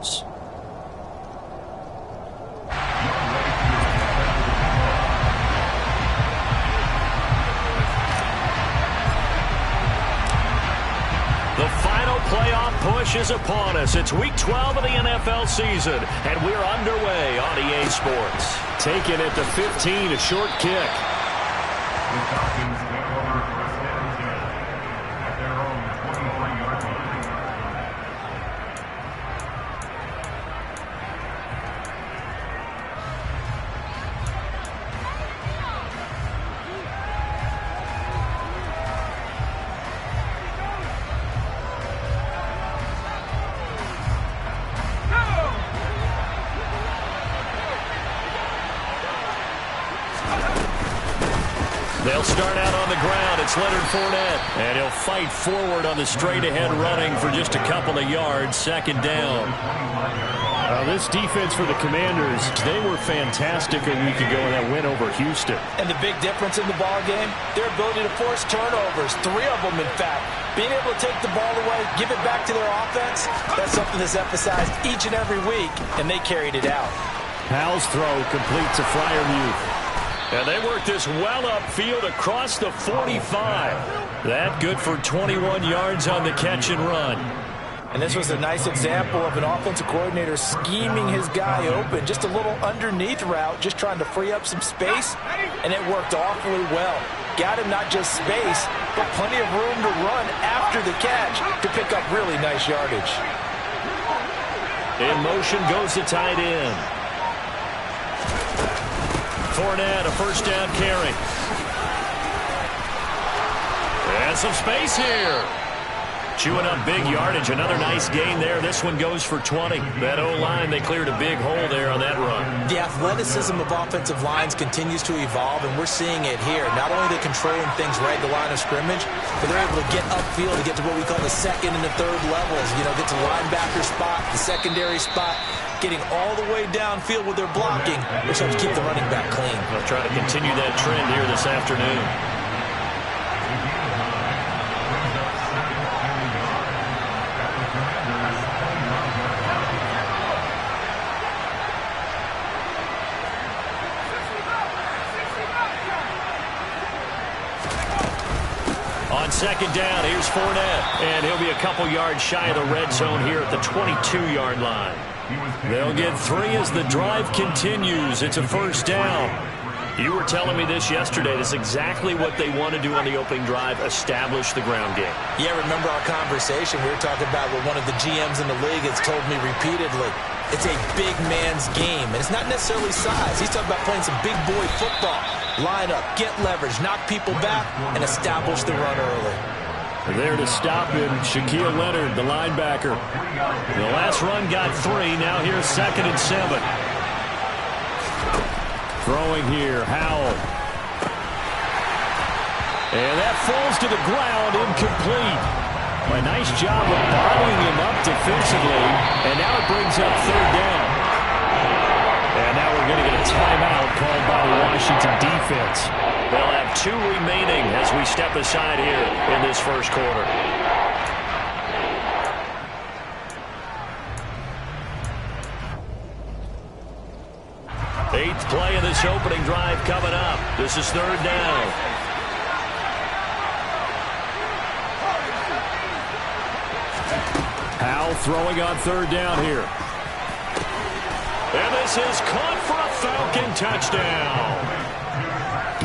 yards. The final playoff push is upon us. It's Week 12 of the NFL season, and we're underway on EA Sports. Taking it to 15, a short kick. The Falcons take over first and 10 at their own 23-yard line. They'll start out on the ground. It's Leonard Fournette. And he'll fight forward on the straight-ahead running for just a couple of yards. Second down. This defense for the Commanders, they were fantastic a week ago in that win over Houston. And the big difference in the ball game, their ability to force turnovers, 3 of them in fact. Being able to take the ball away, give it back to their offense, that's something that's emphasized each and every week, and they carried it out. Powell's throw complete to Freiermuth. And they work this well upfield across the 45. That good for 21 yards on the catch and run. And this was a nice example of an offensive coordinator scheming his guy open. Just a little underneath route, just trying to free up some space, and it worked awfully well. Got him not just space, but plenty of room to run after the catch to pick up really nice yardage. In motion goes the tight end. Fournette, a first down carry. And some space here. Chewing up big yardage. Another nice gain there. This one goes for 20. That O-line, they cleared a big hole there on that run. The athleticism of offensive lines continues to evolve, and we're seeing it here. Not only are they controlling things right at the line of scrimmage, but they're able to get upfield to get to what we call the second and the third levels. You know, get to linebacker spot, the secondary spot, getting all the way downfield with their blocking, which helps keep the running back clean. They'll try to continue that trend here this afternoon. On second down, here's Fournette, and he'll be a couple yards shy of the red zone here at the 22-yard line. They'll get 3 as the drive continues. It's a first down. You were telling me this yesterday. This is exactly what they want to do on the opening drive, establish the ground game. Yeah, remember our conversation. We were talking about what one of the GMs in the league has told me repeatedly. It's a big man's game, and it's not necessarily size. He's talking about playing some big boy football. Line up, get leverage, knock people back, and establish the run early. There to stop him, Shaquille Leonard, the linebacker. The last run got 3. Now here's 2nd and 7. Throwing here, Howell. And that falls to the ground, incomplete. A nice job of bottling him up defensively, and now it brings up 3rd down. And now we're going to get a timeout called by the Washington defense. They'll have 2 remaining as we step aside here in this first quarter. Eighth play of this opening drive coming up. This is 3rd down. Howell throwing on 3rd down here. And this is caught for a Falcon touchdown.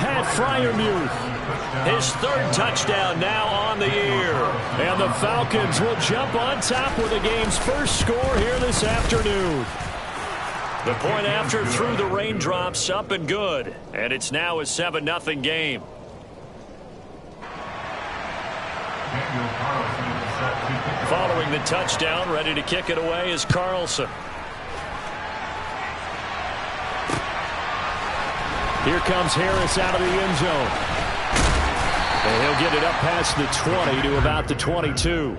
Pat Freiermuth. His 3rd touchdown now on the year. And the Falcons will jump on top with the game's first score here this afternoon. The point after through the raindrops, up and good. And it's now a 7-0 game. Following the touchdown, ready to kick it away is Carlson. Here comes Harris out of the end zone. And he'll get it up past the 20 to about the 22.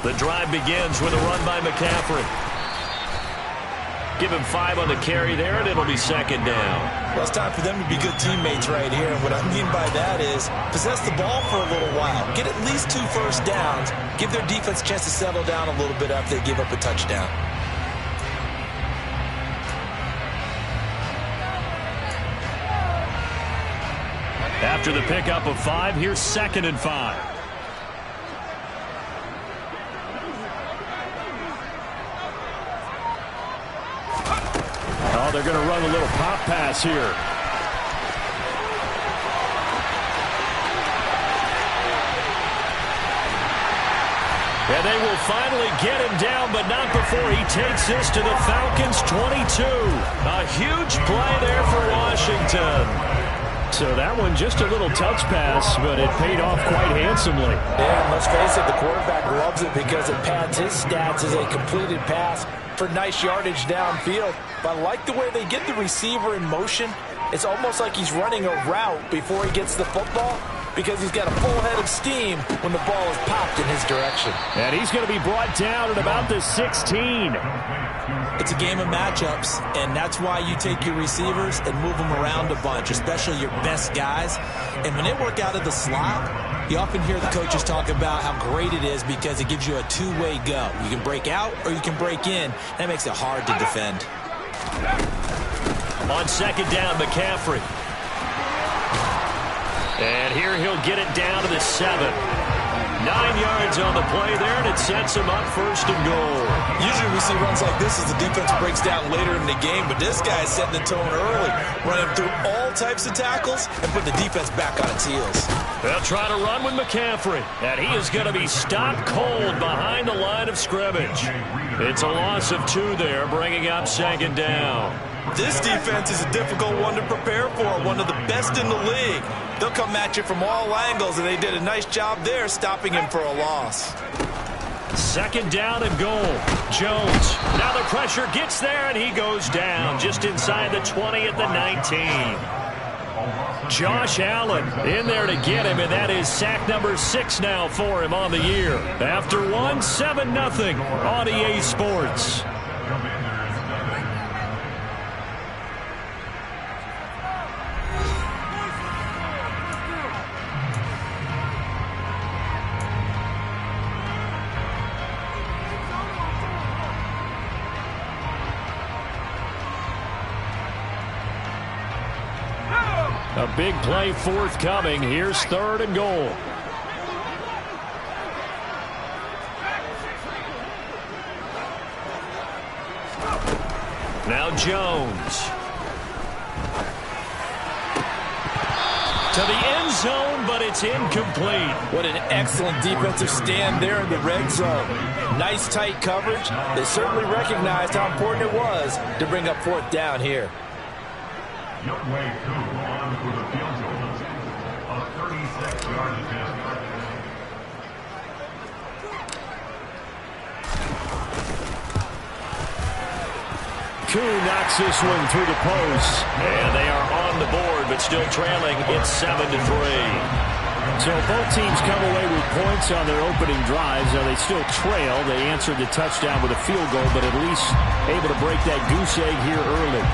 The drive begins with a run by McCaffrey. Give him 5 on the carry there, and it'll be second down. Well, it's time for them to be good teammates right here. What I mean by that is possess the ball for a little while. Get at least 2 first downs. Give their defense a chance to settle down a little bit after they give up a touchdown. After the pickup of 5, here's 2nd and 5. Oh, they're going to run a little pop pass here. And they will finally get him down, but not before he takes this to the Falcons' 22. A huge play there for Washington. So that one just a little touch pass, but it paid off quite handsomely. Yeah, and let's face it, the quarterback loves it because it pads his stats as a completed pass for nice yardage downfield. But I like the way they get the receiver in motion. It's almost like he's running a route before he gets the football because he's got a full head of steam when the ball is popped in his direction. And he's going to be brought down at about the 16. It's a game of matchups, and that's why you take your receivers and move them around a bunch, especially your best guys. And when they work out of the slot, you often hear the coaches talk about how great it is because it gives you a two-way go. You can break out or you can break in. That makes it hard to defend. On second down, McCaffrey. And here he'll get it down to the 7. 9 yards on the play there, and it sets him up 1st and goal. Usually we see runs like this as the defense breaks down later in the game, but this guy is setting the tone early, running through all types of tackles and put the defense back on its heels. They'll try to run with McCaffrey, and he is going to be stopped cold behind the line of scrimmage. It's a loss of 2 there, bringing up 2nd down. This defense is a difficult one to prepare for, one of the best in the league. They'll come at you from all angles, and they did a nice job there stopping him for a loss. 2nd down and goal. Jones. Now the pressure gets there, and he goes down just inside the 20 at the 19. Josh Allen in there to get him, and that is sack number 6 now for him on the year. After 1, 7-0 on EA Sports. A big play forthcoming. Here's 3rd and goal. Now Jones. To the end zone, but it's incomplete. What an excellent defensive stand there in the red zone. Nice tight coverage. They certainly recognized how important it was to bring up 4th down here. Young Way 2 on for the field goal. A 36-yard attempt. Koo knocks this one through the post. And they are on the board, but still trailing. It's 7-3. So both teams come away with points on their opening drives. Now they still trail. They answered the touchdown with a field goal, but at least able to break that goose egg here early.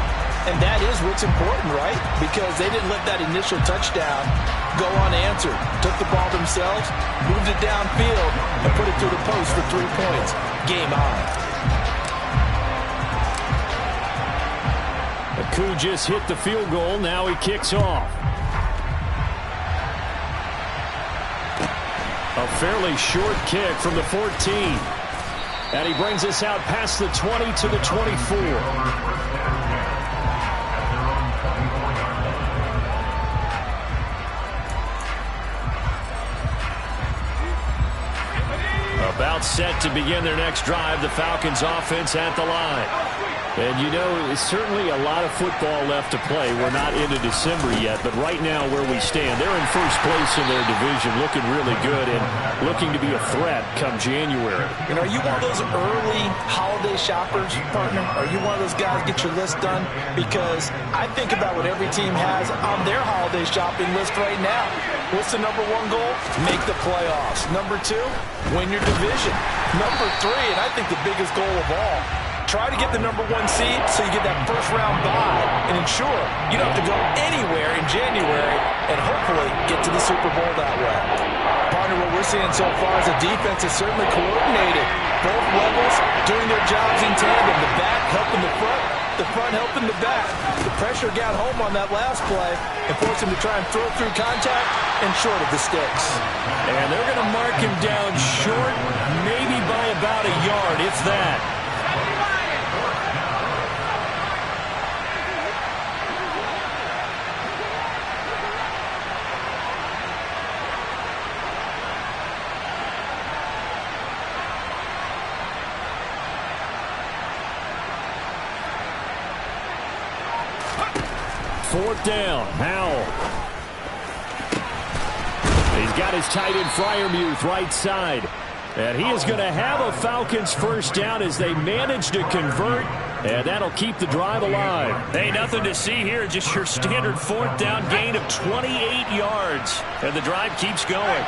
And that is what's important, right? Because they didn't let that initial touchdown go unanswered. Took the ball themselves, moved it downfield, and put it through the post for 3 points. Game on. Koo just hit the field goal. Now he kicks off. A fairly short kick from the 14. And he brings us out past the 20 to the 24. About set to begin their next drive. The Falcons offense at the line. And you know, it's certainly a lot of football left to play. We're not into December yet, but right now where we stand, they're in first place in their division, looking really good and looking to be a threat come January. And are you one of those early holiday shoppers, partner? Are you one of those guys get your list done? Because I think about what every team has on their holiday shopping list right now. What's the number 1 goal? Make the playoffs. Number 2, win your division. Number 3, and I think the biggest goal of all, Try to get the #1 seed so you get that first-round bye and ensure you don't have to go anywhere in January and hopefully get to the Super Bowl that way. Partner, what we're seeing so far is the defense is certainly coordinated. Both levels doing their jobs in tandem. The back helping the front helping the back. The pressure got home on that last play and forced him to try and throw through contact and short of the sticks. And they're going to mark him down short, maybe by about a yard, if that. Fourth down, Howell. He's got his tight end Freiermuth right side. And he is going to have a Falcons first down as they manage to convert. And that'll keep the drive alive. Hey, nothing to see here. Just your standard fourth down gain of 28 yards. And the drive keeps going.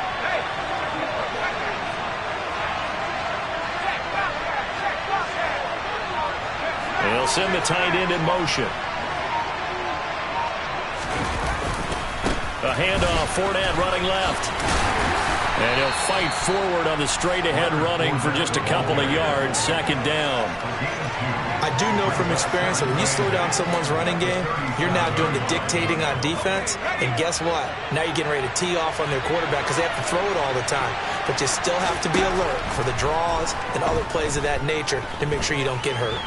They'll send the tight end in motion. A handoff, Fournette running left. And he'll fight forward on the straight-ahead running for just a couple of yards, second down. I do know from experience that when you slow down someone's running game, you're now doing the dictating on defense. And guess what? Now you're getting ready to tee off on their quarterback because they have to throw it all the time. But you still have to be alert for the draws and other plays of that nature to make sure you don't get hurt.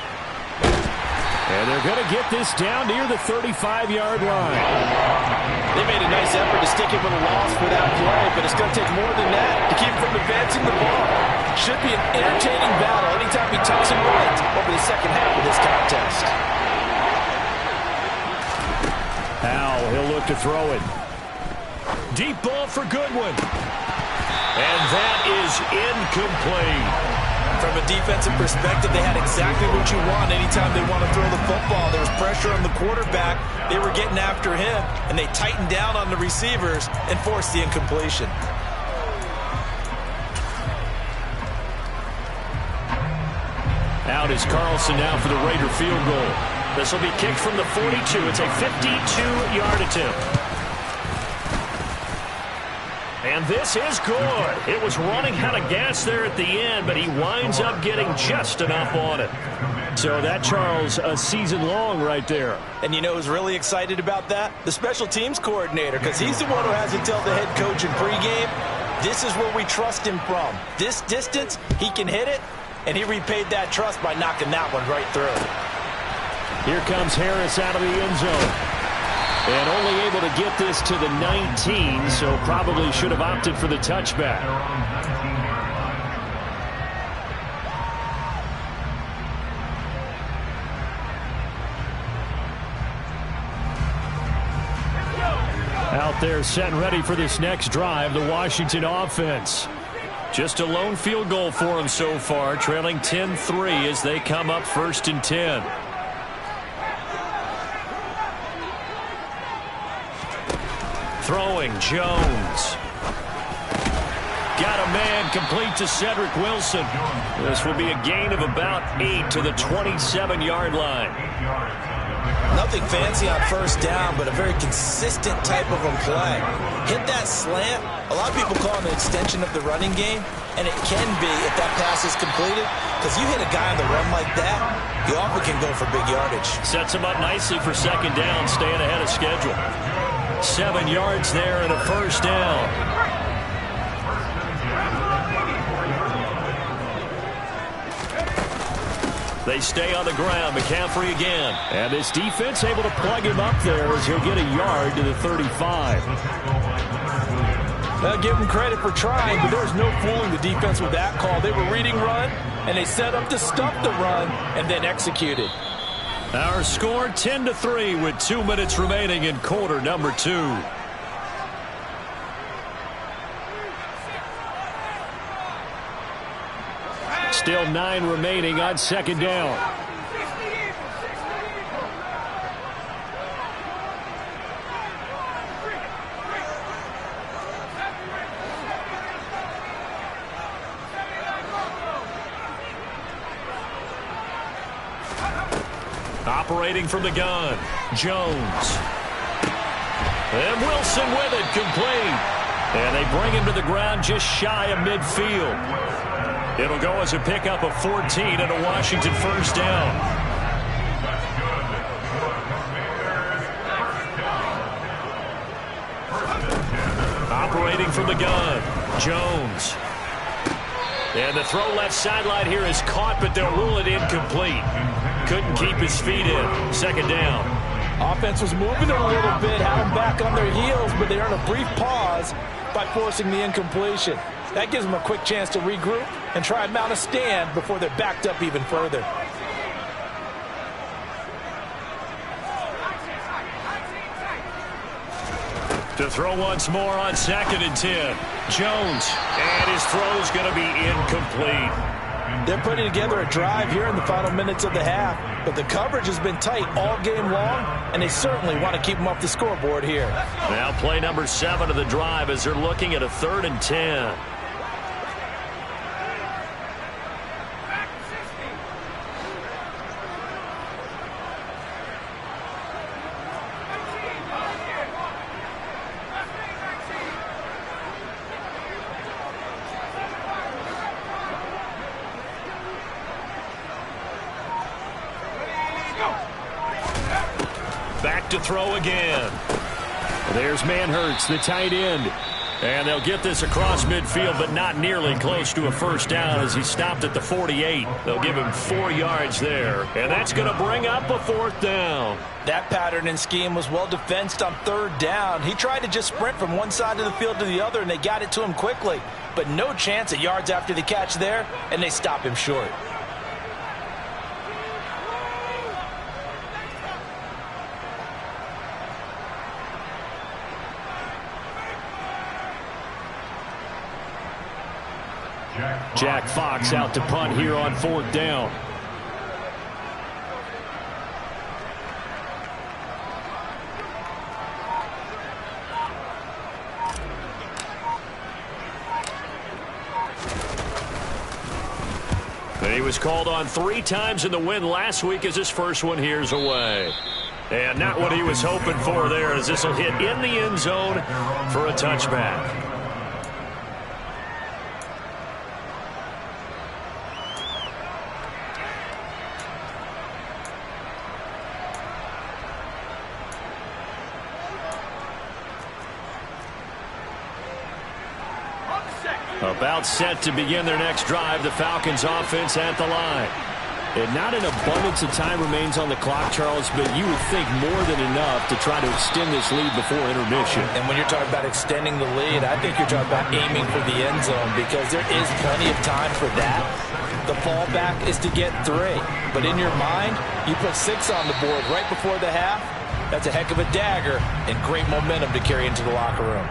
And they're going to get this down near the 35-yard line. They made a nice effort to stick it with a loss for that play, but it's going to take more than that to keep from advancing the ball. Should be an entertaining battle anytime he tucks and runs over the second half of this contest. Howell, he'll look to throw it. Deep ball for Goodwin. And that is incomplete. From a defensive perspective, they had exactly what you want anytime they want to throw the football. There was pressure on the quarterback. They were getting after him, and they tightened down on the receivers and forced the incompletion. Out is Carlson now for the Raider field goal. This will be kicked from the 42. It's a 52-yard attempt. And this is good. It was running out of gas there at the end, but he winds up getting just enough on it. So that, Charles, a season long right there. And you know who's really excited about that? The special teams coordinator, because he's the one who has to tell the head coach in pregame, this is where we trust him from. This distance, he can hit it, and he repaid that trust by knocking that one right through. Here comes Harris out of the end zone. And only able to get this to the 19, so probably should have opted for the touchback. Out there set and ready for this next drive, the Washington offense. Just a lone field goal for them so far, trailing 10-3 as they come up 1st and 10. Throwing, Jones. Got a man, complete to Cedric Wilson. This will be a gain of about 8 to the 27-yard line. Nothing fancy on first down, but a very consistent type of a play. Hit that slant. A lot of people call it an extension of the running game, and it can be if that pass is completed, because you hit a guy on the run like that, you often can go for big yardage. Sets him up nicely for second down, staying ahead of schedule. 7 yards there and a first down. They stay on the ground. McCaffrey again. And this defense able to plug him up there as he'll get a yard to the 35. I'll give them credit for trying, but there's no fooling the defense with that call. They were reading run, and they set up to stop the run and then executed. Our score 10-3 with 2 minutes remaining in quarter number 2. Still 9 remaining on second down. Operating from the gun, Jones. And Wilson with it, complete. And they bring him to the ground just shy of midfield. It'll go as a pickup of 14 and a Washington first down. Operating from the gun, Jones. And the throw left sideline here is caught, but they'll rule it incomplete. Couldn't keep his feet in. Second down. Offense was moving it a little bit, had them back on their heels, but they earned a brief pause by forcing the incompletion. That gives them a quick chance to regroup and try and mount a stand before they're backed up even further. To throw once more on 2nd and 10. Jones. And his throw's going to be incomplete. They're putting together a drive here in the final minutes of the half, but the coverage has been tight all game long, and they certainly want to keep them off the scoreboard here. Now play number 7 of the drive as they're looking at a 3rd and 10. Back to throw again. There's Manhurts, the tight end. And they'll get this across midfield, but not nearly close to a first down as he stopped at the 48. They'll give him 4 yards there. And that's going to bring up a 4th down. That pattern and scheme was well defensed on 3rd down. He tried to just sprint from one side of the field to the other, and they got it to him quickly. But no chance at yards after the catch there, and they stop him short. Jack Fox out to punt here on 4th down. And he was called on 3 times in the win last week as his first one here's away. And not what he was hoping for there as this will hit in the end zone for a touchback. About set to begin their next drive, the Falcons offense at the line. And not an abundance of time remains on the clock, Charles, but you would think more than enough to try to extend this lead before intermission. And when you're talking about extending the lead, I think you're talking about aiming for the end zone because there is plenty of time for that. The fallback is to get 3. But in your mind, you put 6 on the board right before the half. That's a heck of a dagger and great momentum to carry into the locker room.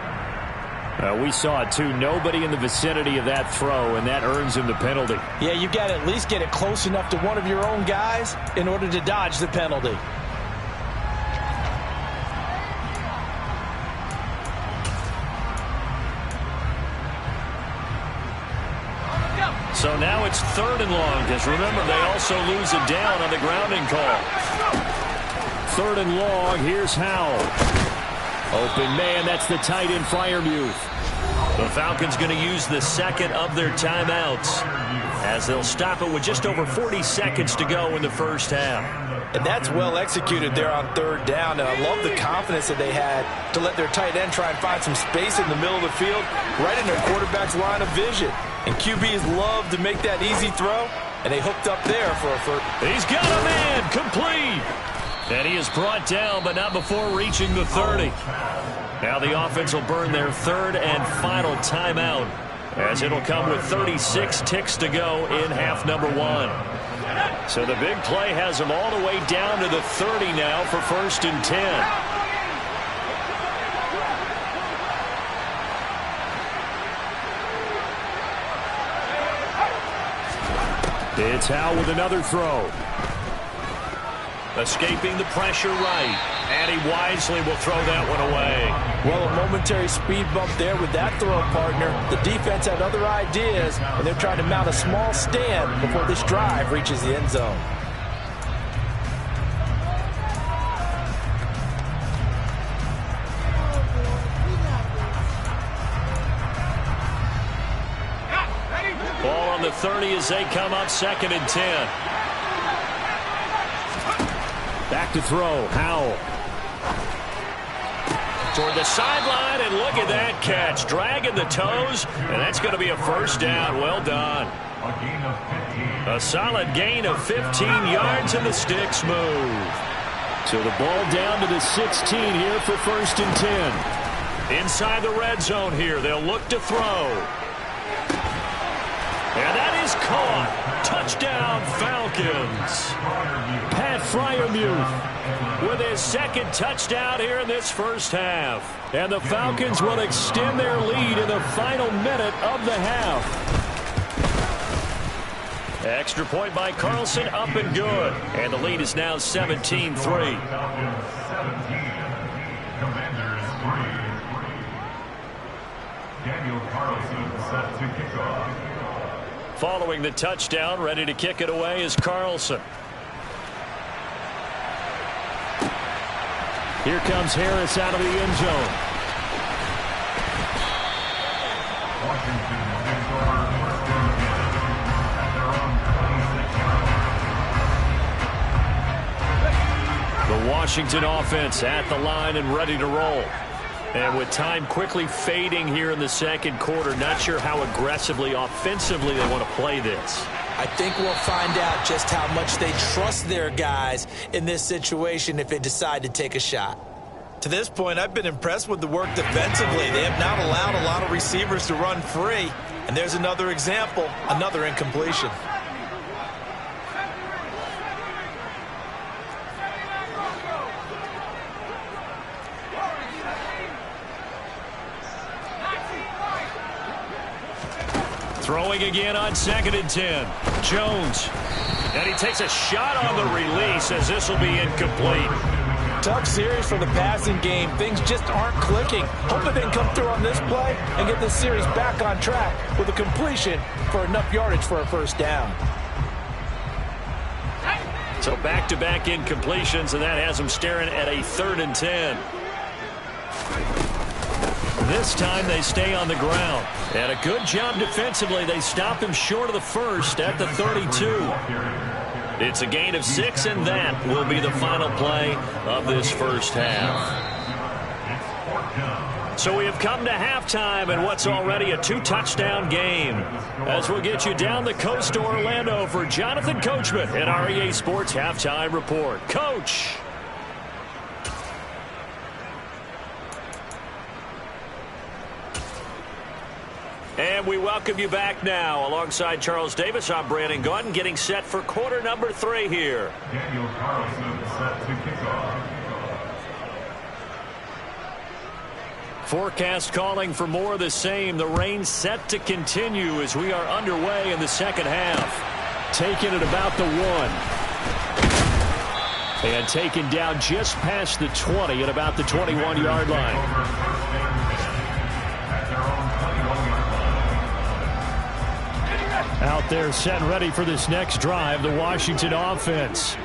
We saw it, too. Nobody in the vicinity of that throw, and that earns him the penalty. Yeah, you've got to at least get it close enough to one of your own guys in order to dodge the penalty. So now it's 3rd and long, because remember, they also lose it down on the grounding call. 3rd and long, here's Howell. Open man, that's the tight end Freiermuth. The Falcons going to use the 2nd of their timeouts as they'll stop it with just over 40 seconds to go in the first half. And that's well executed there on 3rd down, and I love the confidence that they had to let their tight end try and find some space in the middle of the field, right in their quarterback's line of vision. And QBs love to make that easy throw, and they hooked up there for a first. He's got a man, complete. And he is brought down, but not before reaching the 30. Now the offense will burn their 3rd and final timeout as it'll come with 36 ticks to go in half number 1. So the big play has them all the way down to the 30 now for 1st and 10. It's Howell with another throw. Escaping the pressure right. And he wisely will throw that one away. Well, a momentary speed bump there with that throw, partner. The defense had other ideas, and they're trying to mount a small stand before this drive reaches the end zone. 30 as they come up 2nd and 10. Back to throw. Howell. Toward the sideline, and look at that catch. Dragging the toes, and that's going to be a first down. Well done. A solid gain of 15 yards, and the sticks move. So the ball down to the 16 here for 1st and 10. Inside the red zone here, they'll look to throw. And that is caught. Touchdown, Falcons. Pat Freiermuth with his 2nd touchdown here in this first half. And the Falcons will extend their lead in the final minute of the half. Extra point by Carlson, up and good. And the lead is now 17-3. Daniel Carlson set to kick off. Following the touchdown, ready to kick it away is Carlson. Here comes Harris out of the end zone. Washington takes over 1st and 10 at their own 26 yard line. The Washington offense at the line and ready to roll. And with time quickly fading here in the 2nd quarter, not sure how aggressively, offensively they want to play this. I think we'll find out just how much they trust their guys in this situation if they decide to take a shot. To this point, I've been impressed with the work defensively. They have not allowed a lot of receivers to run free. And there's another example, another incompletion. Throwing again on 2nd and 10. Jones. And he takes a shot on the release as this will be incomplete. Tough series for the passing game. Things just aren't clicking. Hope they can come through on this play and get this series back on track with a completion for enough yardage for a first down. So back-to-back incompletions, and that has them staring at a 3rd and 10. This time they stay on the ground. And a good job defensively. They stop him short of the first at the 32. It's a gain of 6, and that will be the final play of this first half. So we have come to halftime in what's already a 2-touchdown game. As we'll get you down the coast to Orlando for Jonathan Coachman at our EA Sports Halftime Report. Coach. And we welcome you back now. Alongside Charles Davis, I'm Brandon Gaudin, getting set for quarter number 3 here. Daniel Carlson set to kick off. Forecast calling for more of the same. The rain set to continue as we are underway in the 2nd half. Taken at about the 1. And taken down just past the 20 at about the 21-yard line. Out there set and ready for this next drive, the Washington offense.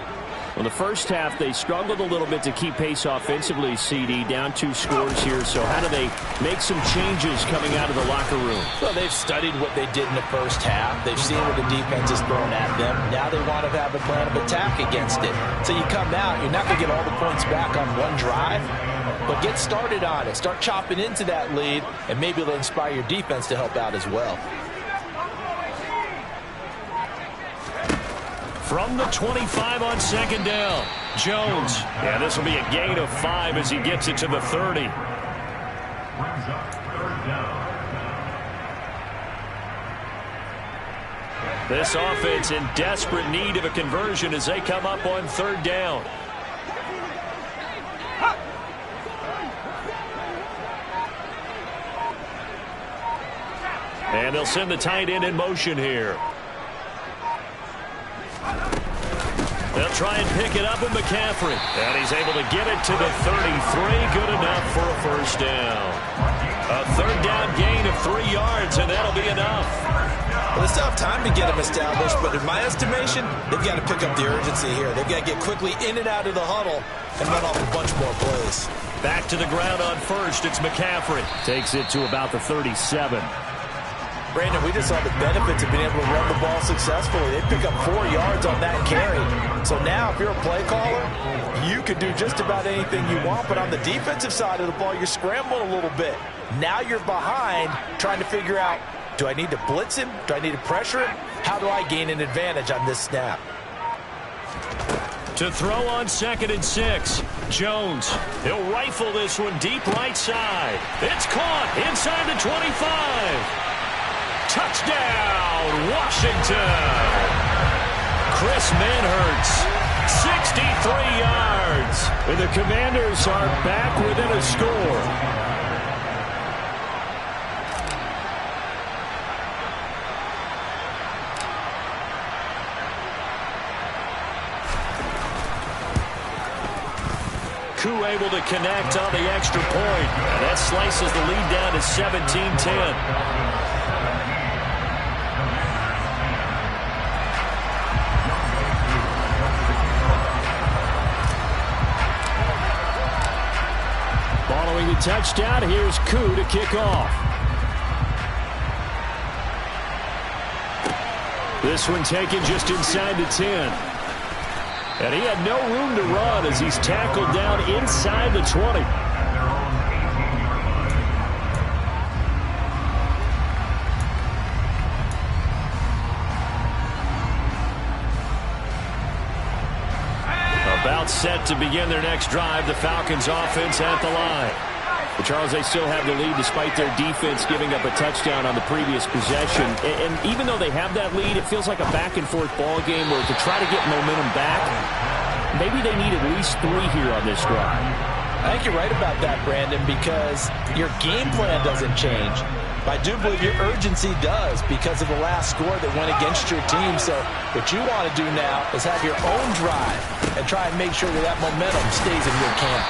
Well, the first half, they struggled a little bit to keep pace offensively, CD, down 2 scores here. So how do they make some changes coming out of the locker room? Well, they've studied what they did in the first half. They've seen what the defense has thrown at them. Now they want to have a plan of attack against it. So you come out, you're not going to get all the points back on one drive, but get started on it. Start chopping into that lead, and maybe it'll inspire your defense to help out as well. From the 25 on 2nd down, Jones. Yeah, this will be a gain of 5 as he gets it to the 30. Brings up 3rd down. This offense in desperate need of a conversion as they come up on 3rd down. And they'll send the tight end in motion here. They'll try and pick it up with McCaffrey. And he's able to get it to the 33. Good enough for a first down. A 3rd down gain of 3 yards, and that'll be enough. Well, it's tough time to get them established, but in my estimation, they've got to pick up the urgency here. They've got to get quickly in and out of the huddle and run off a bunch more plays. Back to the ground on 1st. It's McCaffrey. Takes it to about the 37. Brandon, we just saw the benefits of being able to run the ball successfully. They pick up 4 yards on that carry. So now, if you're a play caller, you can do just about anything you want. But on the defensive side of the ball, you're scrambling a little bit. Now you're behind trying to figure out, do I need to blitz him? Do I need to pressure him? How do I gain an advantage on this snap? To throw on 2nd and 6. Jones. He'll rifle this one deep right side. It's caught inside the 25. Touchdown, Washington. Chris Manhertz, 63 yards. And the Commanders are back within a score. Koo able to connect on the extra point. And that slices the lead down to 17-10. Following the touchdown, here's Koo to kick off. This one taken just inside the 10. And he had no room to run as he's tackled down inside the 20. About set to begin their next drive, the Falcons offense at the line. But Charles, they still have the lead despite their defense giving up a touchdown on the previous possession. And even though they have that lead, it feels like a back-and-forth ball game where to try to get momentum back, maybe they need at least 3 here on this drive. I think you're right about that, Brandon, because your game plan doesn't change. But I do believe your urgency does because of the last score that went against your team. So what you want to do now is have your own drive and try and make sure that that momentum stays in your camp.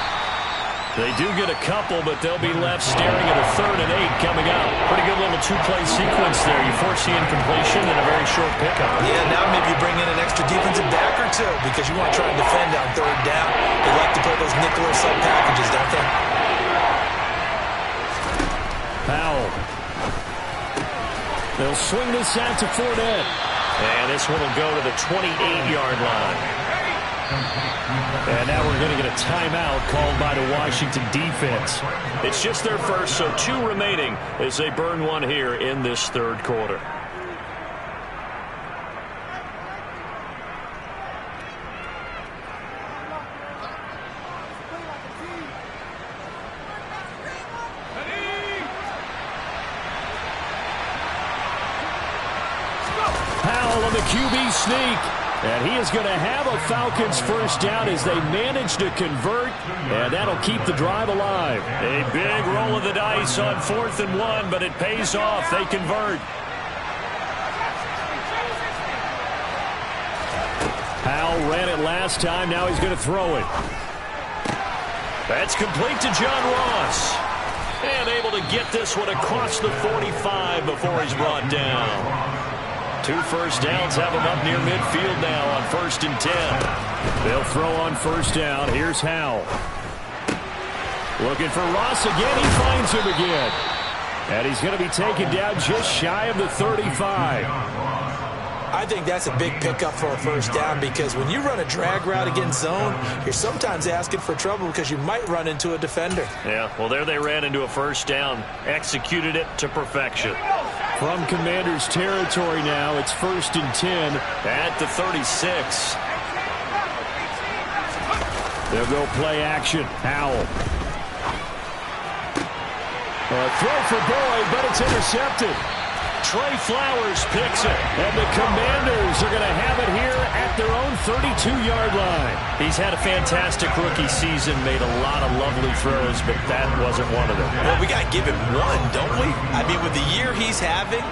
They do get a couple, but they'll be left staring at a 3rd and 8 coming up. Pretty good little 2-play sequence there. You force the incompletion and a very short pickup. Yeah, now maybe you bring in an extra defensive back or 2 because you want to try and defend on 3rd down. They like to play those nickel or sub packages, don't they? Powell. They'll swing this out to Fournette. And this one will go to the 28-yard line. And now we're going to get a timeout called by the Washington defense. It's just their first, so 2 remaining as they burn one here in this 3rd quarter. Powell on the QB sneak. And he is going to have a Falcons first down as they manage to convert, and that'll keep the drive alive. A big roll of the dice on 4th and 1, but it pays off. They convert. Powell ran it last time. Now he's going to throw it. That's complete to John Ross. And able to get this one across the 45 before he's brought down. 2 first downs have him up near midfield now on 1st and 10. They'll throw on 1st down. Here's Howell. Looking for Ross again. He finds him again. And he's going to be taken down just shy of the 35. I think that's a big pickup for a first down because when you run a drag route against zone, you're sometimes asking for trouble because you might run into a defender. Yeah, well, there they ran into a first down. Executed it to perfection. From Commanders territory now, it's 1st and 10 at the 36. They'll go play action. Howell. A throw for Boyd, but it's intercepted. Trey Flowers picks it, and the Commanders are going to have it here at their own 32-yard line. He's had a fantastic rookie season, made a lot of lovely throws, but that wasn't one of them. Well, we got to give him one, don't we? I mean, with the year he's having,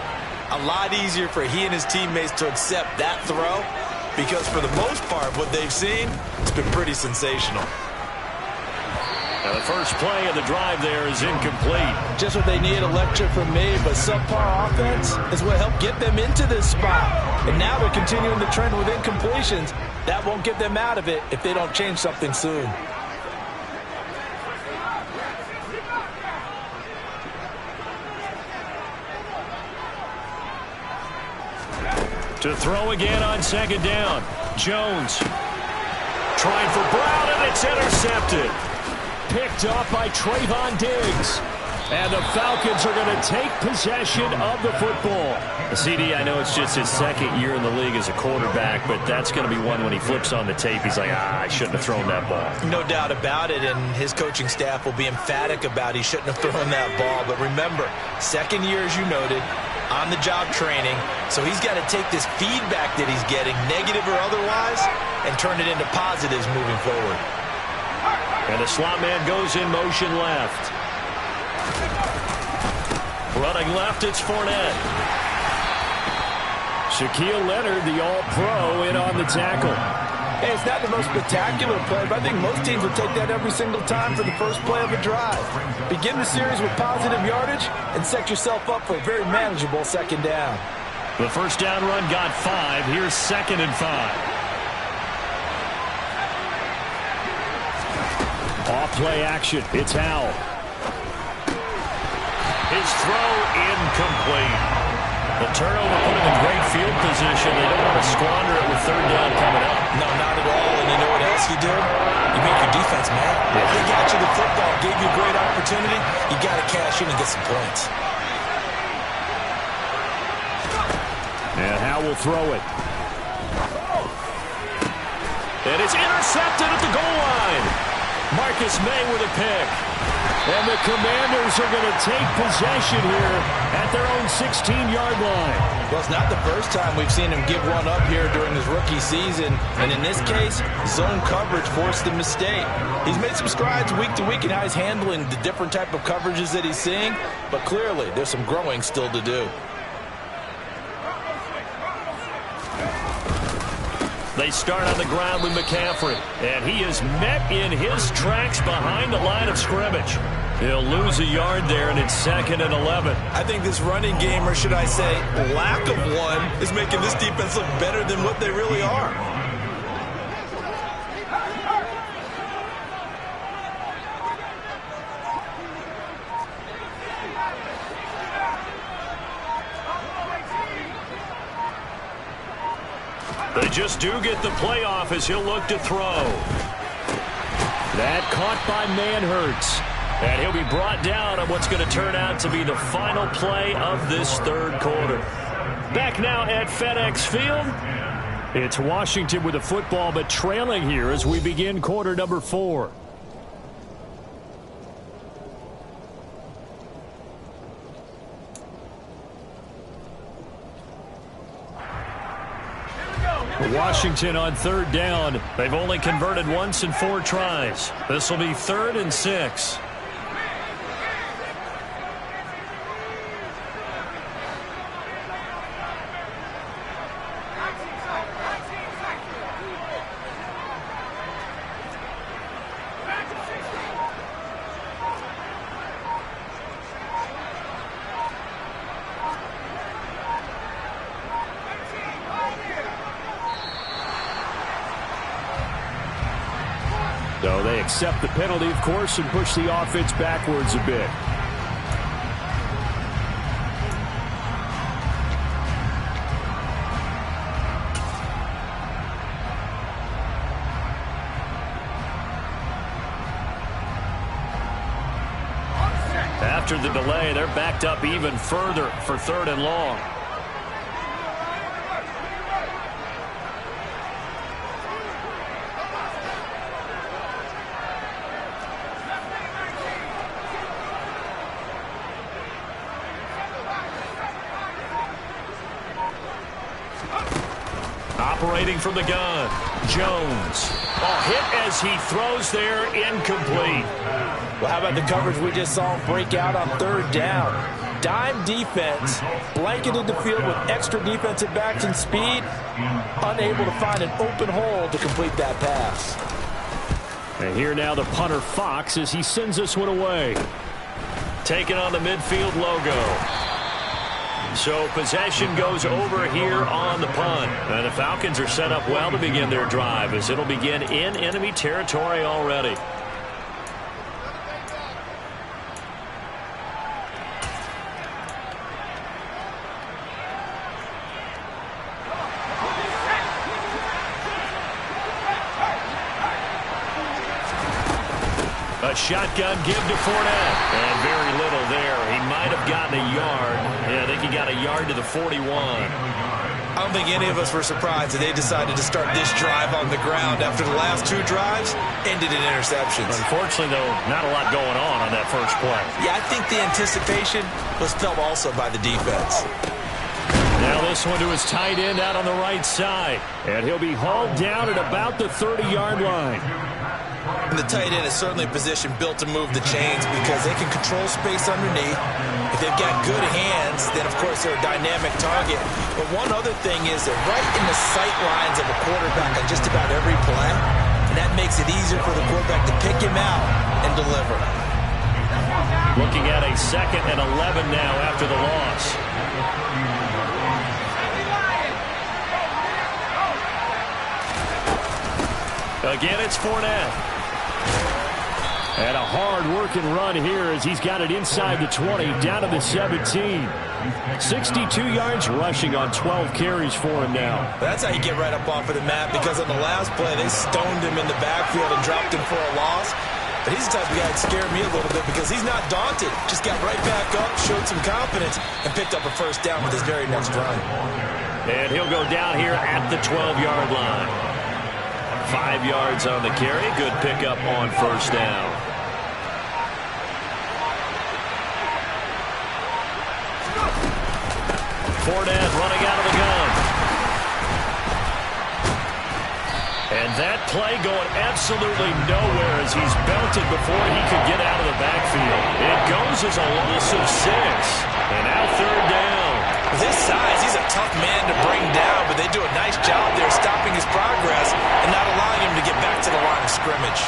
a lot easier for he and his teammates to accept that throw because for the most part, what they've seen, it's been pretty sensational. Now the first play of the drive there is incomplete. Just what they need, a lecture from me, but subpar offense is what helped get them into this spot. And now they're continuing the trend with incompletions. That won't get them out of it if they don't change something soon. To throw again on second down. Jones trying for Brown, and it's intercepted. Picked off by Trayvon Diggs. And the Falcons are going to take possession of the football. CD, I know it's just his second year in the league as a quarterback, but that's going to be one when he flips on the tape. He's like, I shouldn't have thrown that ball. No doubt about it, and his coaching staff will be emphatic about he shouldn't have thrown that ball. But remember, second year, as you noted, on-the-job training, so he's got to take this feedback that he's getting, negative or otherwise, and turn it into positives moving forward. And the slot man goes in motion left. Running left, it's Fournette. Shaquille Leonard, the all-pro, in on the tackle. Hey, it's not the most spectacular play, but I think most teams will take that every single time for the first play of a drive. Begin the series with positive yardage and set yourself up for a very manageable second down. The first down run got 5. Here's 2nd and 5. Off-play action. It's Howell. His throw incomplete. The turnover put him in great field position. They don't want to squander it with third down coming up. No, not at all. And you know what else you did? You make your defense mad. If they got you the football, gave you a great opportunity, you got to cash in and get some points. And Howell will throw it. And it's intercepted at the goal line. Marcus May with a pick. And the Commanders are going to take possession here at their own 16-yard line. Well, it's not the first time we've seen him give one up here during his rookie season. And in this case, zone coverage forced the mistake. He's made some strides week to week in how he's handling the different type of coverages that he's seeing. But clearly, there's some growing still to do. They start on the ground with McCaffrey, and he is met in his tracks behind the line of scrimmage. He'll lose a yard there, and it's 2nd and 11. I think this running game, or should I say lack of one, is making this defense look better than what they really are. They just do get the playoff as he'll look to throw. That caught by Manhurts. And he'll be brought down on what's going to turn out to be the final play of this third quarter. Back now at FedEx Field. It's Washington with the football, but trailing here as we begin quarter number 4. Washington on third down. They've only converted once in 4 tries. This will be 3rd and 6. So they accept the penalty, of course, and push the offense backwards a bit. After the delay, they're backed up even further for 3rd and long. Operating from the gun, Jones. Hit as he throws there, incomplete. Well, how about the coverage we just saw him break out on 3rd down? Dime defense, blanketed the field with extra defensive backs and speed, unable to find an open hole to complete that pass. And here now the punter Fox as he sends this one away. Taking on the midfield logo. So possession goes over here on the punt. And the Falcons are set up well to begin their drive as it'll begin in enemy territory already. A shotgun give to Fournette. And very little there. He might have gotten a yard. Yeah, I think he got a yard to the 41. I don't think any of us were surprised that they decided to start this drive on the ground after the last two drives ended in interceptions. Unfortunately, though, not a lot going on that first play. Yeah, I think the anticipation was felt also by the defense. Now this one to his tight end out on the right side. And he'll be hauled down at about the 30-yard line. And the tight end is certainly a position built to move the chains because they can control space underneath. If they've got good hands, then, of course, they're a dynamic target. But one other thing is they're right in the sight lines of a quarterback on just about every play. And that makes it easier for the quarterback to pick him out and deliver. Looking at a 2nd and 11 now after the loss. Again, it's Fournette. And a hard-working run here as he's got it inside the 20, down to the 17. 62 yards rushing on 12 carries for him now. That's how you get right up off of the mat, because on the last play, they stoned him in the backfield and dropped him for a loss. But he's the type of guy that scared me a little bit because he's not daunted. Just got right back up, showed some confidence, and picked up a first down with his very next run. And he'll go down here at the 12-yard line. 5 yards on the carry. Good pickup on first down. Fournette running out of the gun. And that play going absolutely nowhere as he's belted before he could get out of the backfield. It goes as a loss of 6. And now third down. With his size, he's a tough man to bring down, but they do a nice job there stopping his progress and not allowing him to get back to the line of scrimmage.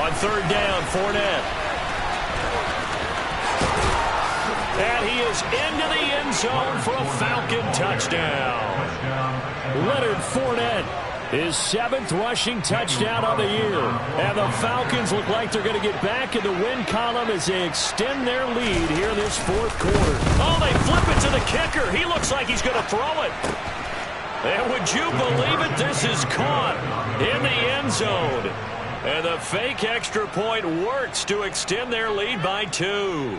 On third down, Fournette. And he is into the end zone for a Falcon touchdown. Leonard Fournette, his 7th rushing touchdown on the year. And the Falcons look like they're going to get back in the win column as they extend their lead here in this 4th quarter. Oh, they flip it to the kicker. He looks like he's going to throw it. And would you believe it? This is caught in the end zone. And the fake extra point works to extend their lead by 2.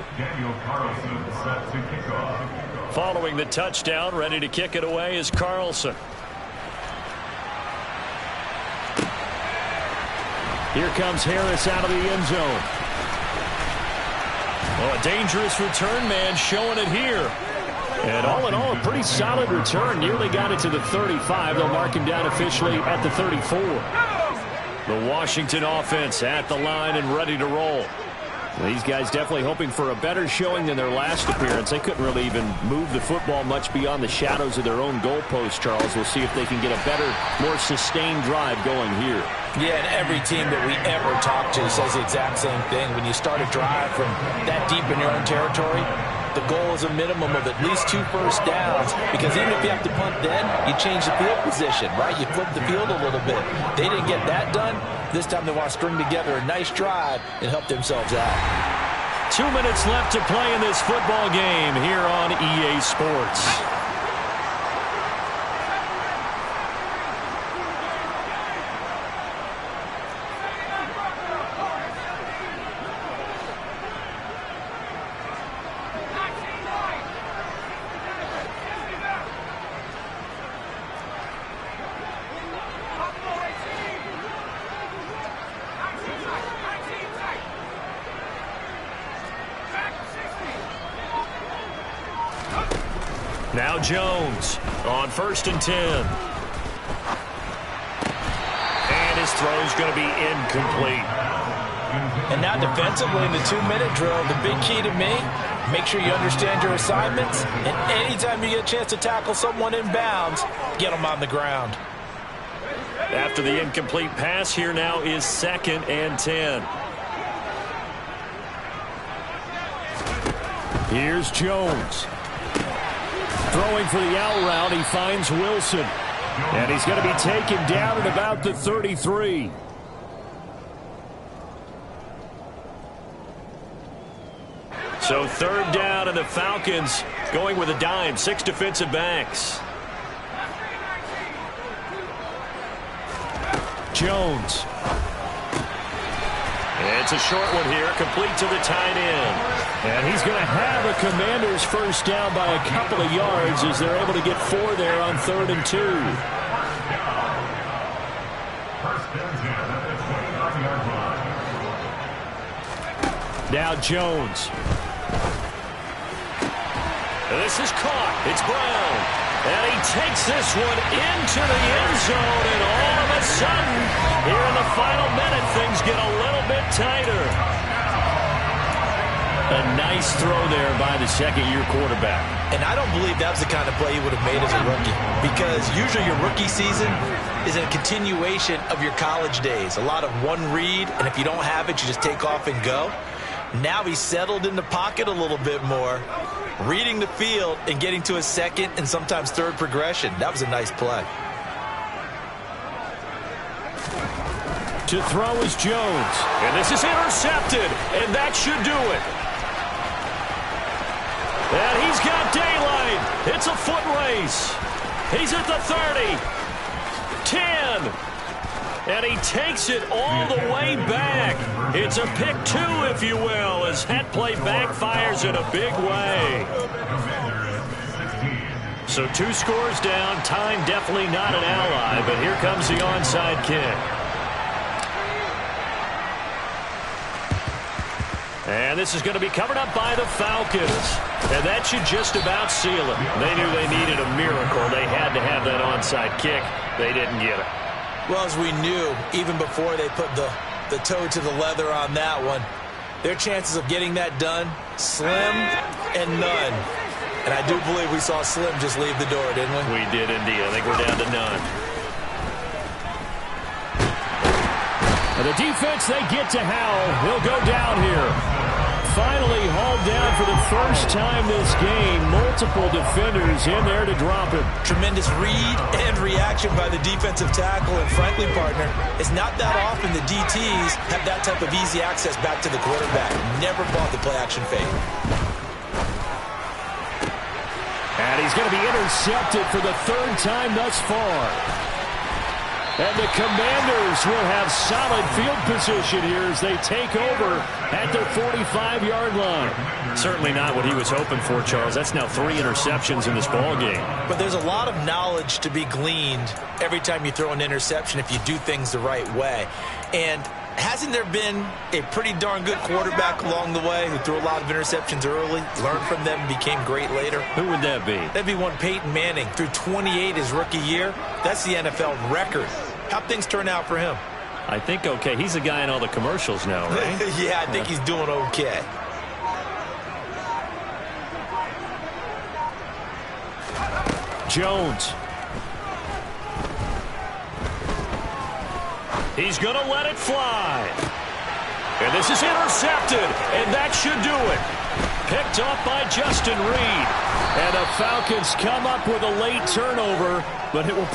Following the touchdown, ready to kick it away is Carlson. Here comes Harris out of the end zone. Oh, a dangerous return man showing it here. And all in all, a pretty solid return. Nearly got it to the 35. They'll mark him down officially at the 34. The Washington offense at the line and ready to roll. These guys definitely hoping for a better showing than their last appearance. They couldn't really even move the football much beyond the shadows of their own goalpost, Charles. We'll see if they can get a better, more sustained drive going here. Yeah, and every team that we ever talk to says the exact same thing. When you start a drive from that deep in your own territory, the goal is a minimum of at least 2 first downs, because even if you have to punt then, you change the field position, right? You flip the field a little bit. They didn't get that done. This time they want to string together a nice drive and help themselves out. 2 minutes left to play in this football game here on EA Sports. Now Jones on 1st and 10. And his throw's going to be incomplete. And now defensively in the 2-minute drill, the big key to me, make sure you understand your assignments. And anytime you get a chance to tackle someone in bounds, get them on the ground. After the incomplete pass, here now is 2nd and 10. Here's Jones. Throwing for the out route, he finds Wilson. And he's going to be taken down at about the 33. So 3rd down, and the Falcons going with a dime. 6 defensive backs. Jones. It's a short one here, complete to the tight end. And he's going to have a Commanders first down by a couple of yards as they're able to get 4 there on 3rd and 2. Now Jones. This is caught. It's Brown. And he takes this one into the end zone. And all of a sudden, here in the final minute, things get a little bit tighter. A nice throw there by the second-year quarterback. And I don't believe that was the kind of play he would have made as a rookie. Because usually your rookie season is a continuation of your college days. A lot of one read, and if you don't have it, you just take off and go. Now he's settled in the pocket a little bit more, reading the field and getting to a second and sometimes third progression. That was a nice play. To throw is Jones. And this is intercepted, and that should do it. And he's got daylight. It's a foot race. He's at the 30. 10. And he takes it all the way back. It's a pick 2, if you will, as that play backfires in a big way. So 2 scores down. Time definitely not an ally, but here comes the onside kick. And this is going to be covered up by the Falcons. And that should just about seal it. They knew they needed a miracle. They had to have that onside kick. They didn't get it. Well, as we knew, even before they put the toe to the leather on that one, their chances of getting that done, slim and none. And I do believe we saw Slim just leave the door, didn't we? We did indeed. I think we're down to none. And the defense, they get to Howell. He'll go down here. Finally hauled down for the first time this game. Multiple defenders in there to drop him. Tremendous read and reaction by the defensive tackle. And frankly, partner, it's not that often the DTs have that type of easy access back to the quarterback. Never bought the play-action fake. And he's going to be intercepted for the 3rd time thus far. And the Commanders will have solid field position here as they take over at their 45-yard line. Certainly not what he was hoping for, Charles. That's now 3 interceptions in this ball game. But there's a lot of knowledge to be gleaned every time you throw an interception if you do things the right way. And hasn't there been a pretty darn good quarterback along the way who threw a lot of interceptions early, learned from them, and became great later? Who would that be? That'd be one Peyton Manning. Threw 28 his rookie year. That's the NFL record. How'd things turn out for him? I think okay. He's the guy in all the commercials now, right? Yeah, I think he's doing okay. Jones. He's going to let it fly. And this is intercepted, and that should do it. Picked up by Justin Reed. And the Falcons come up with a late turnover, but it will